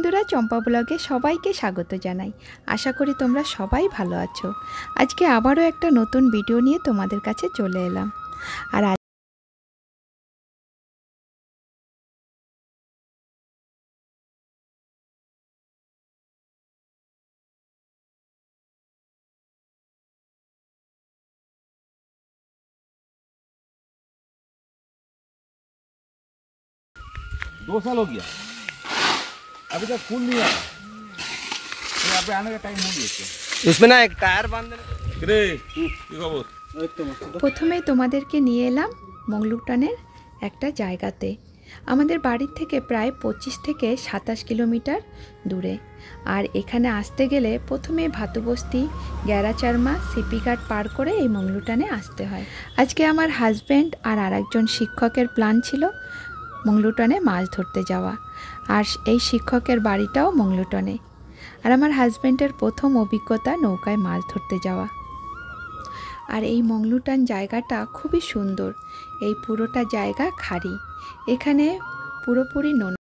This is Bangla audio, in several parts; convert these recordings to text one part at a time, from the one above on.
বন্ধুরা, চম্পা ব্লগে সবাইকে স্বাগত জানাই। আশা করি তোমরা সবাই ভালো আছো। আজকে আবারও একটা নতুন ভিডিও নিয়ে তোমাদের কাছে চলে এলাম। আর दो साल हो गया, अभी तक फूल नहीं आया। यहाँ पे आने का टाइम हो गया। उसमें ना एक टायर बांधने প্রথমে তোমাদেরকে নিয়ে এলাম মংলুটানের একটা জায়গাতে। আমাদের বাড়ির থেকে প্রায় 25 থেকে 27 কিলোমিটার দূরে। আর এখানে আসতে গেলে প্রথমে ভাতুবস্তি, গ্যারাচারমা, সিপিঘাট পার করে এই মংলুটানে আসতে হয়। আজকে আমার হাজব্যান্ড আর আরেকজন শিক্ষকের প্ল্যান ছিল মংলুটানে মাছ ধরতে যাওয়া। আর এই শিক্ষকের বাড়িটাও মংলুটানে। আর আমার হাজব্যান্ডের প্রথম অভিজ্ঞতা নৌকায় মাছ ধরতে যাওয়া। আর এই মংলুটান জায়গাটা খুবই সুন্দর। এই পুরোটা জায়গা খাড়ি, এখানে পুরোপুরি নোনা।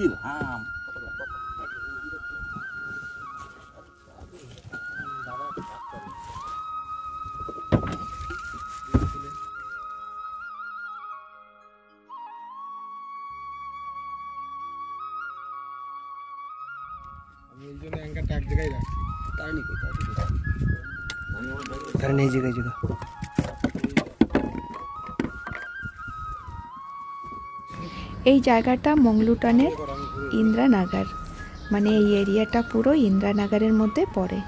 ইলহাম तार नहीं जगह जगह এই জায়গাটা মংলুটানের ইন্দ্রানাগার, মানে এই এরিয়াটা পুরো ইন্দ্রানাগারের মধ্যে পড়ে।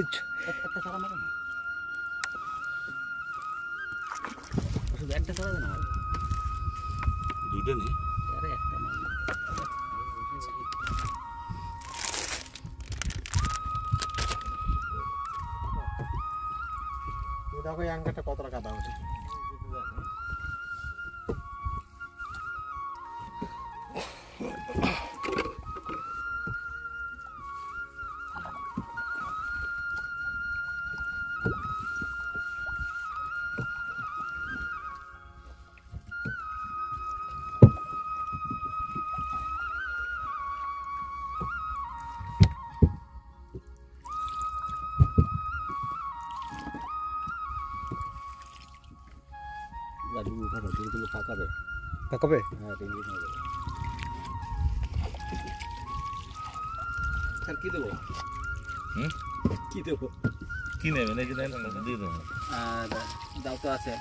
একটা ছাড়া মারে না, শুধু একটা ছাড়া দেন আমার দুইটা নেই, আরে একটা মার দেখো এই আঙ্গাটা কতটা কাদা হচ্ছে। পাকাবে, পাকাবে? হ্যাঁ টেঙ্গি হয়ে যাবে। স্যার কি দেবো? কি দেবো? কি নেবেন? এই যে নেন না, দিয়ে দেবো। দাও তো আছে।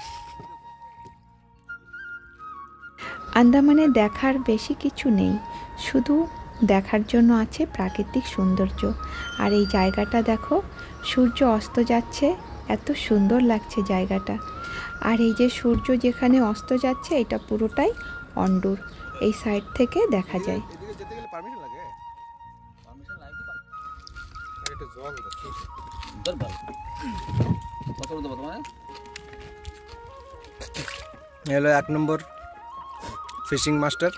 আন্দামানে দেখার বেশি কিছু নেই, শুধু দেখার জন্য আছে প্রাকৃতিক সৌন্দর্য। আর এই জায়গাটা দেখো, সূর্য অস্ত যাচ্ছে, এত সুন্দর লাগছে জায়গাটা। আর এই যে সূর্য যেখানে অস্ত যাচ্ছে, এটা পুরোটাই অন্ডুর, এই সাইড থেকে দেখা যায়। এদিকে যেতে গেলে পারমিশন লাগে? পারমিশন লাগবে তো? এটা জল দেখো। দরবার কত বলতে তোমায়? হলো 1 নম্বর ফিশিং মাস্টার।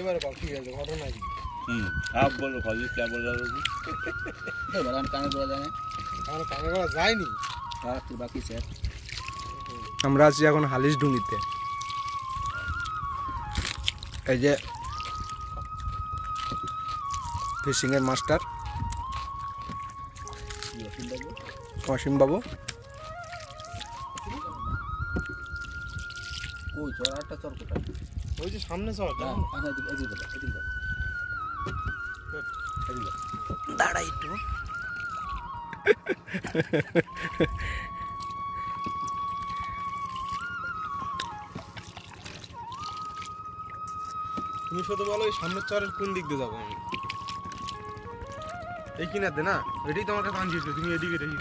এবারে বল কি হয়েছে, ঘটনা কি? आप बोलो खाली क्या बोल रहा हो जी? तो बलान काने बोला जाने? আমার কানে করা যায়নি। আর কি বাকি স্যার? আমরা আছি এখন হালিশ ডুঙিতে। এই যে ফিশিং এর মাস্টার অসীম বাবু। ওই চড়াটা চড় কোথায়? ওই যে সামনে চড়টা। দাঁড়া একটু। তুমি শুধু বলো এই সামনের চরের কোন দিক দিয়ে যাবো আমি? এই কিনার না, এটাই তোমার কাছে আনছি, তুমি এদিকে রেখে।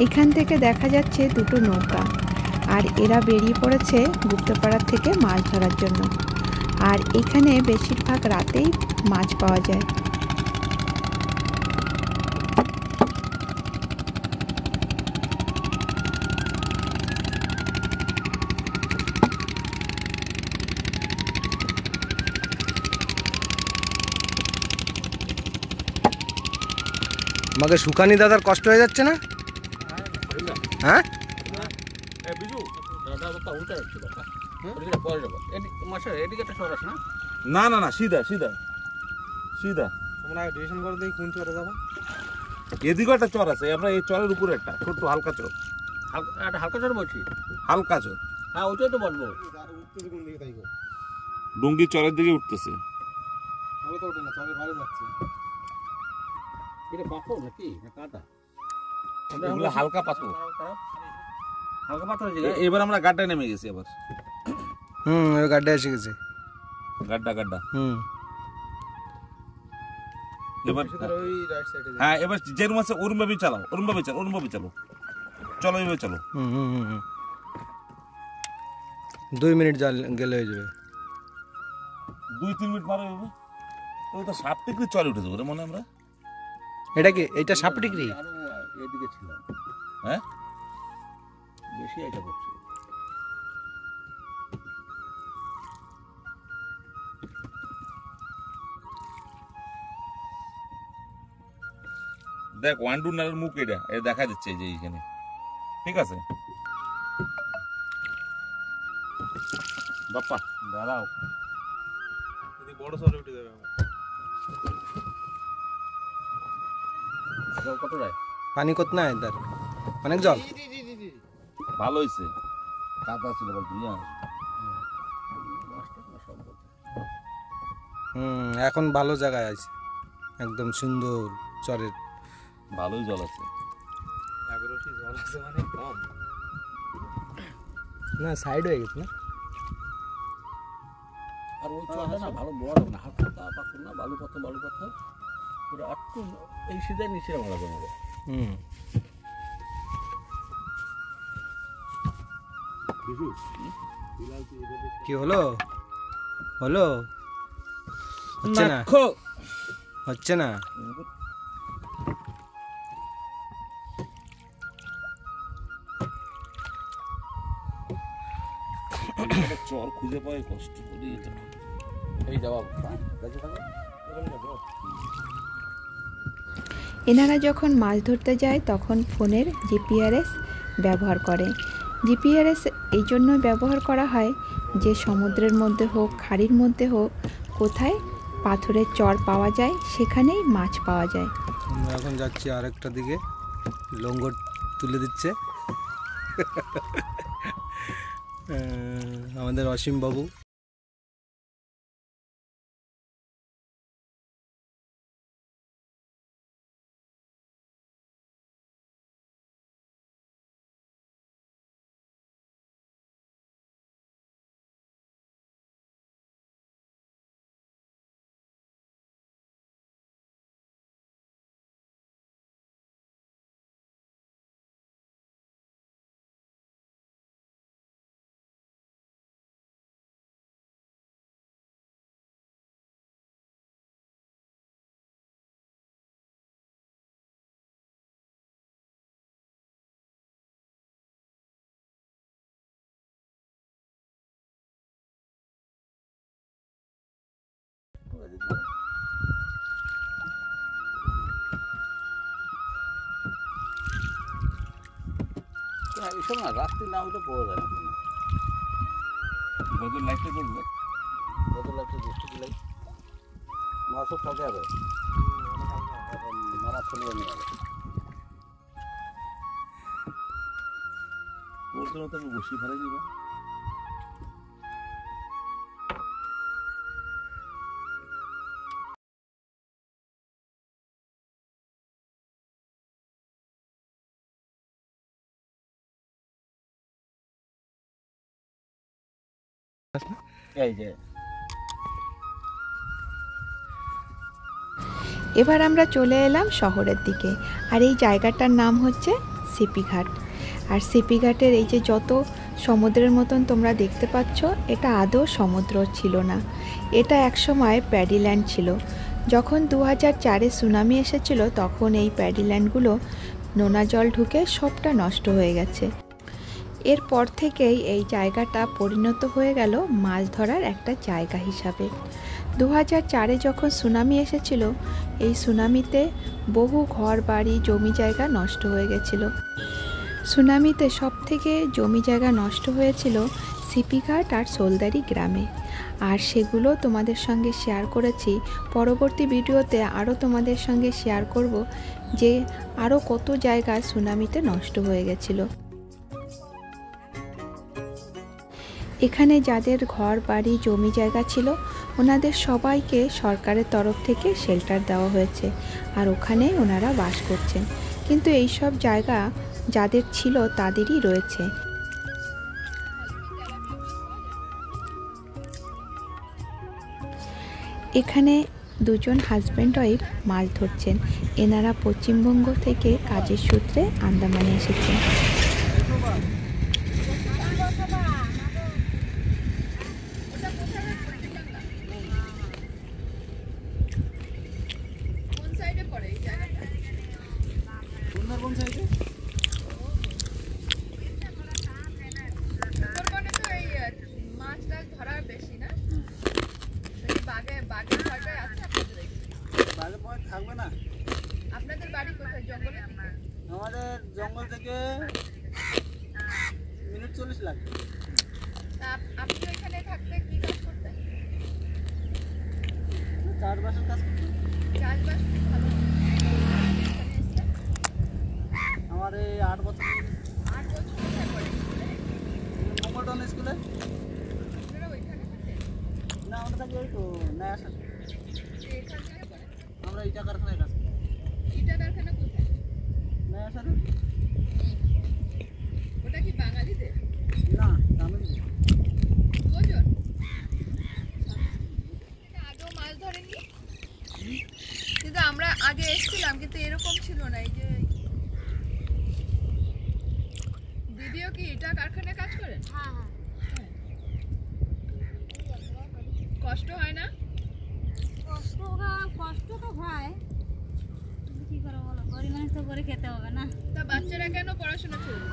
এইখান থেকে দেখা যাচ্ছে দুটো নৌকা, আর এরা বেরিয়ে পড়েছে গুপ্তপাড়ার থেকে মাছ ধরার জন্য। আর এখানে বেশিরভাগ রাতেই মাছ পাওয়া যায়। আমাকে সুকানি দাদার কষ্ট হয়ে যাচ্ছে না? হ্যাঁ না না না, সিধা সিধা সিধা। তোমরা ডিরেকশন করে দেখি কোন চরে যাবো। এদিকে একটা চর আছে, আমরা এই চরের উপরে একটা ছোট্ট হালকা চর। হালকা চর বলছি, হালকা চর। হ্যাঁ ওইটাই তো বলবো। কোন দিকে তাই গো? ডুঙ্গি চরের দিকে উঠতেছে। চলে তো ওঠে না, চরের বাইরে যাচ্ছে। এটা পাথর নাকি না কাদা? এগুলো হালকা পাথর, হালকা পাথর। এবার আমরা গাড্ডা নেমে গেছি এবার। ওই গাড্ডা এসে গেছে। গাড্ডা গাড্ডা। এবার ওই রাইট সাইডে। হ্যাঁ এবার যে রুম আছে ওরুম ভাবে চালাও, ওরুম ভাবে চালো, ওরুম ভাবে চালো। চলো এভাবে চলো। 2 মিনিট গেলে হয়ে যাবে। 2-3 মিনিট মারো এভাবে। ওই তো সাপ টিকরি চলে উঠে যাবো রে মনে আমরা। এটা কি? এটা সাপ টিকরি? এদিকে ছিল। হ্যাঁ বেশি এটা করছে। দেখ ওয়ান্ডুনারের মুখ এটা দেখা যাচ্ছে যে এইখানে। ঠিক আছে বাপ্পা দাঁড়াও, যদি বড় সরে উঠে যাবে। কত রায় পানি কত না এদার, অনেক জল। ভালো হয়েছে, কাদা ছিল বল দুনিয়া। এখন ভালো জায়গায় আছে, একদম সুন্দর চরের। ভালোই জল আছে। জল আছে মানে কম না, সাইড হয়ে গেছে না। আর ওই চরটা না ভালো বড় না, হালকা পাথর না, বালু পাথর ওটা একটু এই সিধাই নিচে মারা যাবে। কি হলো হলো? হচ্ছে না, হচ্ছে না। চর খুঁজে পাওয়াই কষ্ট করি। এই যাওয়া এনারা যখন মাছ ধরতে যায় তখন ফোনের জিপিআরএস ব্যবহার করে। জিপিআরএস এই জন্য ব্যবহার করা হয় যে সমুদ্রের মধ্যে হোক, খাড়ির মধ্যে হোক, কোথায় পাথরের চর পাওয়া যায় সেখানেই মাছ পাওয়া যায়। আমরা এখন যাচ্ছি আরেকটা দিকে, লঙ্গর তুলে দিচ্ছে আমাদের অসীম বাবু। এসব না রাত্রি না হলে পাওয়া যায় না। বদল লাইটটা করবে, বদল লাইটটা বসতে দিলে মাছ সব থাকে হবে, মারা চলে যাবে। বলতে তো আমি বসি ফেলে দিবা। এই যে এবার আমরা চলে এলাম শহরের দিকে, আর এই জায়গাটার নাম হচ্ছে সিপি ঘাট। আর সিপি ঘাটের এই যে যত সমুদ্রের মতন তোমরা দেখতে পাচ্ছ, এটা আদৌ সমুদ্র ছিল না, এটা একসময় প্যাডিল্যান্ড ছিল। যখন 2004-এ সুনামি এসেছিল তখন এই প্যাডিল্যান্ডগুলো নোনা জল ঢুকে সবটা নষ্ট হয়ে গেছে। এরপর থেকেই এই জায়গাটা পরিণত হয়ে গেল মাছ ধরার একটা জায়গা হিসাবে। 2004-এ যখন সুনামি এসেছিল, এই সুনামিতে বহু ঘর বাড়ি জমি জায়গা নষ্ট হয়ে গেছিল। সুনামিতে সব থেকে জমি জায়গা নষ্ট হয়েছিল সিপিঘাট আর সোলদারি গ্রামে, আর সেগুলো তোমাদের সঙ্গে শেয়ার করেছি। পরবর্তী ভিডিওতে আরও তোমাদের সঙ্গে শেয়ার করব যে আরও কত জায়গা সুনামিতে নষ্ট হয়ে গেছিলো। এখানে যাদের ঘর বাড়ি জমি জায়গা ছিল ওনাদের সবাইকে সরকারের তরফ থেকে শেল্টার দেওয়া হয়েছে, আর ওখানে ওনারা বাস করছেন। কিন্তু এই সব জায়গা যাদের ছিল তাদেরই রয়েছে। এখানে দুজন হাজব্যান্ড ওয়াইফ মাছ ধরছেন। এনারা পশ্চিমবঙ্গ থেকে কাজের সূত্রে আন্দামানে এসেছেন। থাকবে না। আপনাদের বাড়ি কোথায়? জঙ্গলে? আমাদের জঙ্গল থেকে মিনিট 40 লাগবে। আপনি এখানে থাকতে কি কাজ করতেন? চাষবাসের কাজ করতেন। চাষবাস ভালো। আমার এই 8 বছর। 8 বছর কোথায় পড়ে? মঙ্গলটন স্কুলে। আপনারা ওইখানে থাকেন? না, আমরা থাকি ওই তো নয়া সাল। এখান থেকে পড়ে? আমরা ইটা কারখানায় কাজ করি। ইটা কারখানা কোথায়? নয়া সালে। ওটা কি বাঙালিদের? না, তামিল। দুজন? গরিব মানুষ তো করে খেতে হবে না। তা বাচ্চারা কেন পড়াশোনা করবে?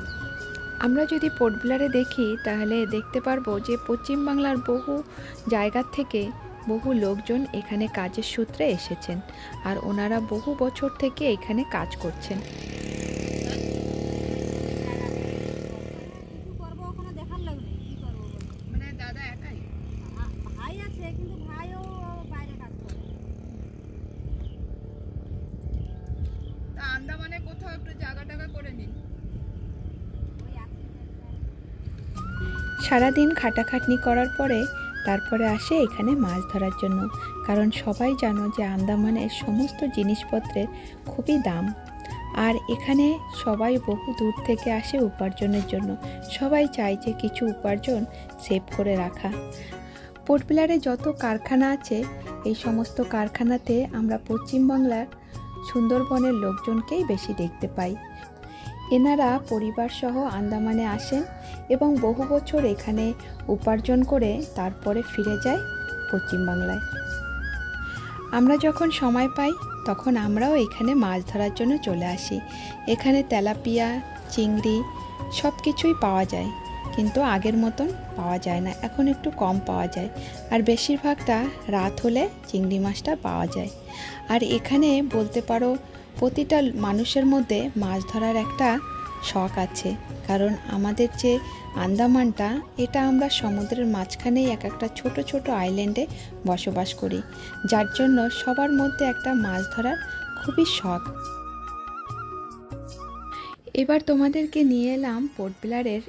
আমরা যদি পোর্ট ব্লেয়ারে দেখি তাহলে দেখতে পারবো যে পশ্চিমবাংলার বহু জায়গার থেকে বহু লোকজন এখানে কাজের সূত্রে এসেছেন আর ওনারা বহু বছর থেকে এখানে কাজ করছেন। কিছু করবো ওখানে দেখার লাগবে কি করবো বলো। মানে দাদা একাই? ভাই আছে কিন্তু ভাইও বাইরে কাজ করে। তা আন্দামানে কোথাও একটু জায়গা টাগা করে নিন। ওই আছে সারাদিন খাটাখাটনি করার পরে তারপরে আসে এখানে মাছ ধরার জন্য, কারণ সবাই জানো যে আন্দামানের সমস্ত জিনিসপত্রের খুবই দাম। আর এখানে সবাই বহু দূর থেকে আসে উপার্জনের জন্য, সবাই চায় যে কিছু উপার্জন সেভ করে রাখা। পোর্ট ব্লেয়ারে যত কারখানা আছে এই সমস্ত কারখানাতে আমরা পশ্চিমবাংলার সুন্দরবনের লোকজনকেই বেশি দেখতে পাই। এনারা পরিবারসহ আন্দামানে আসেন এবং বহু বছর এখানে উপার্জন করে তারপরে ফিরে যায় পশ্চিমবাংলায়। আমরা যখন সময় পাই তখন আমরাও এখানে মাছ ধরার জন্য চলে আসি। এখানে তেলাপিয়া, চিংড়ি সব কিছুই পাওয়া যায়, কিন্তু আগের মতন পাওয়া যায় না, এখন একটু কম পাওয়া যায়। আর বেশিরভাগটা রাত হলে চিংড়ি মাছটা পাওয়া যায়। আর এখানে বলতে পারো প্রতিটা মানুষের মধ্যে মাছ ধরার একটা শখ আছে, কারণ আমাদের যে আন্দামানটা এটা আমরা সমুদ্রের মাঝখানেই একটা ছোট ছোট আইল্যান্ডে বসবাস করি, যার জন্য সবার মধ্যে একটা মাছ ধরার খুবই শখ। এবার তোমাদেরকে নিয়ে এলাম পোর্ট ব্লেয়ারের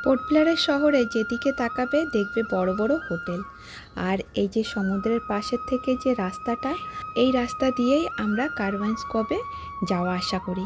পোর্ট ব্লেয়ারের শহরে যেদিকে তাকাবে দেখবে বড় বড় হোটেল। আর এই যে সমুদ্রের পাশের থেকে যে রাস্তাটা, এই রাস্তা দিয়েই আমরা কারওয়ান্স কবে যাওয়া আসা করি।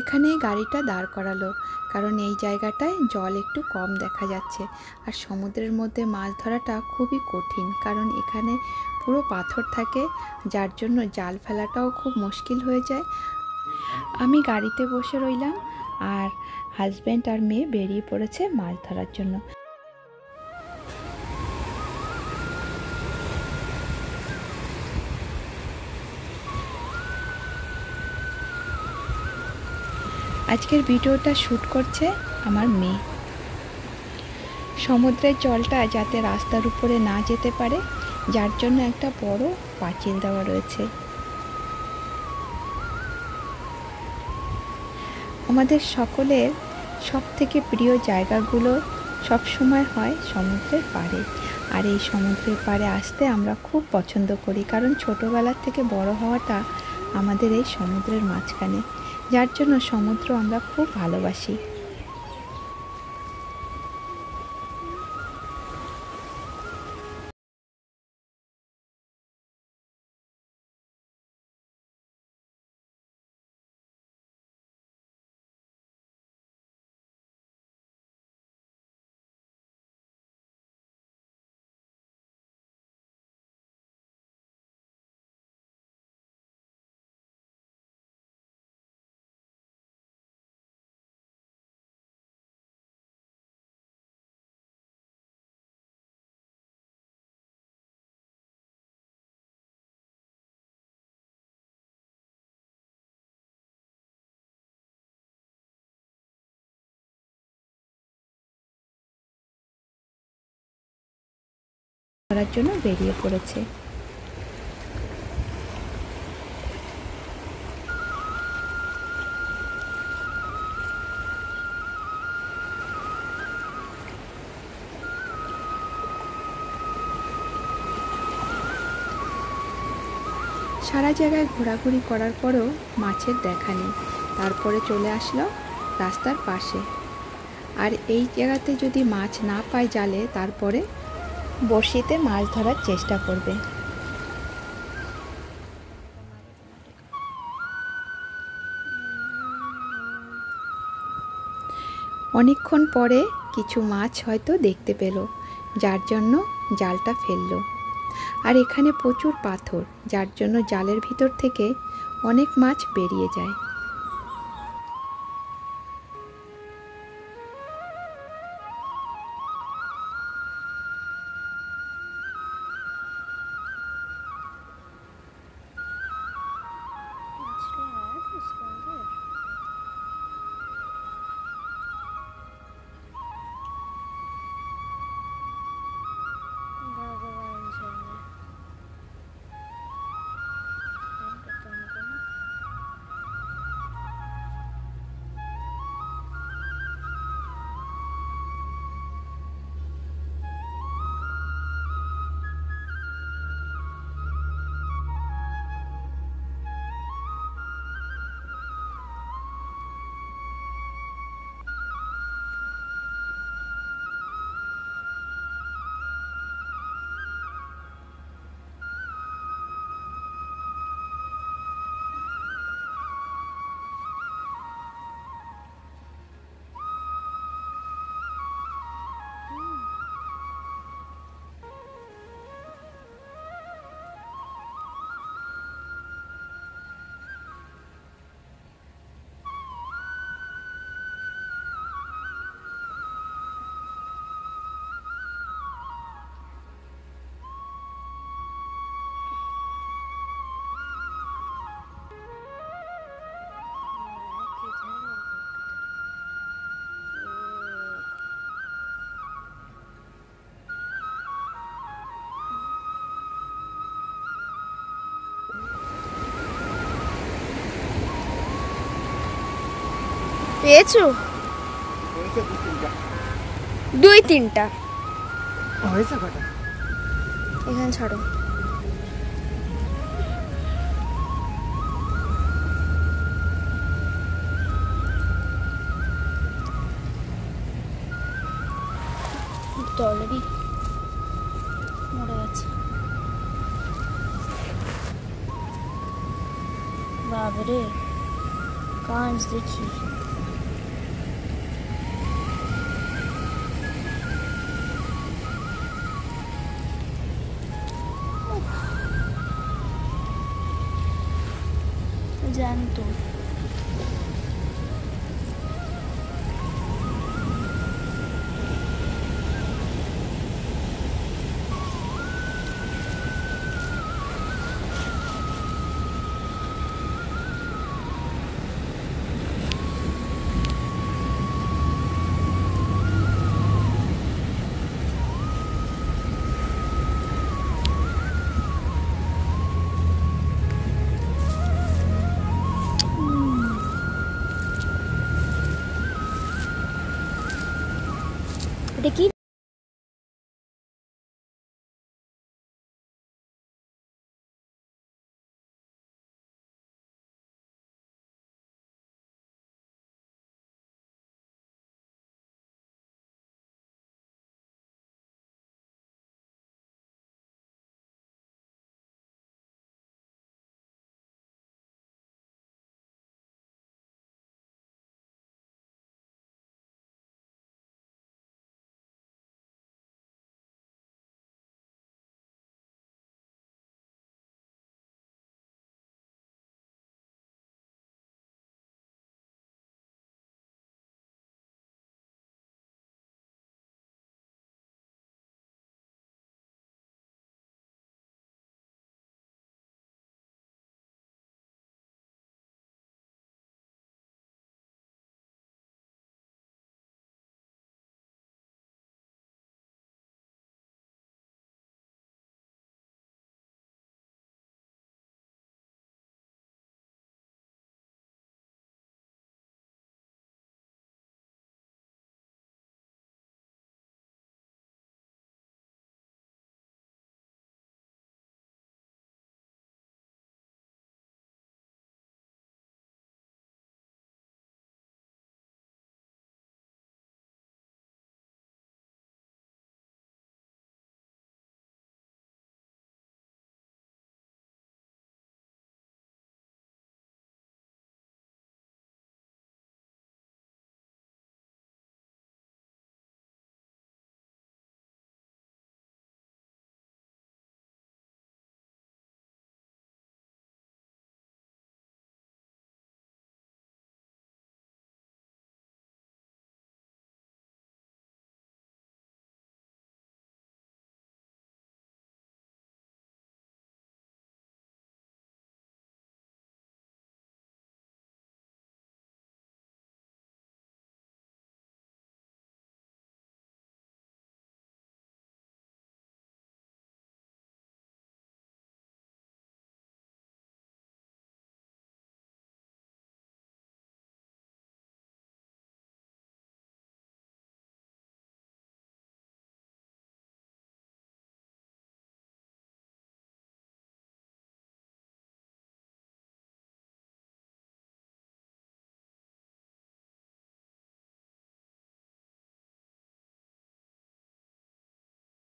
এখানেই গাড়িটা দাঁড় করালো, কারণ এই জায়গাটায় জল একটু কম দেখা যাচ্ছে। আর সমুদ্রের মধ্যে মাছ ধরাটা খুবই কঠিন, কারণ এখানে পুরো পাথর থাকে, যার জন্য জাল ফেলাটাও খুব মুশকিল হয়ে যায়। আমি গাড়িতে বসে রইলাম আর হাজব্যান্ড আর মেয়ে বেরিয়ে পড়েছে মাছ ধরার জন্য। আজকের ভিডিওটা শ্যুট করছে আমার মেয়ে। সমুদ্রের জলটা যাতে রাস্তার উপরে না যেতে পারে, যার জন্য একটা বড় পাঁচিল দেওয়া রয়েছে। আমাদের সকলের সবথেকে প্রিয় জায়গাগুলো সব সময় হয় সমুদ্রের পাড়ে। আর এই সমুদ্রের পাড়ে আসতে আমরা খুব পছন্দ করি, কারণ ছোটোবেলার থেকে বড় হওয়াটা আমাদের এই সমুদ্রের মাঝখানে, যার জন্য সমুদ্র আমরা খুব ভালোবাসি। করার জন্য বেরিয়ে পড়েছে। সারা জায়গায় ঘোরাঘুরি করার পরেও মাছের দেখা নেই। তারপরে চলে আসলো রাস্তার পাশে। আর এই জায়গাতে যদি মাছ না পায় জালে, তারপরে বড়শিতে মাছ ধরার চেষ্টা করবে। অনেকক্ষণ পরে কিছু মাছ হয়তো দেখতে পেল, যার জন্য জালটা ফেললো। আর এখানে প্রচুর পাথর, যার জন্য জালের ভিতর থেকে অনেক মাছ বেরিয়ে যায়। পেয়েছো? 2-3টা হয়েছে কটা? এখানে ছাড়ো। অলরেডি মরে গেছে। বাবারে, কাঁচ দেখি। জানতো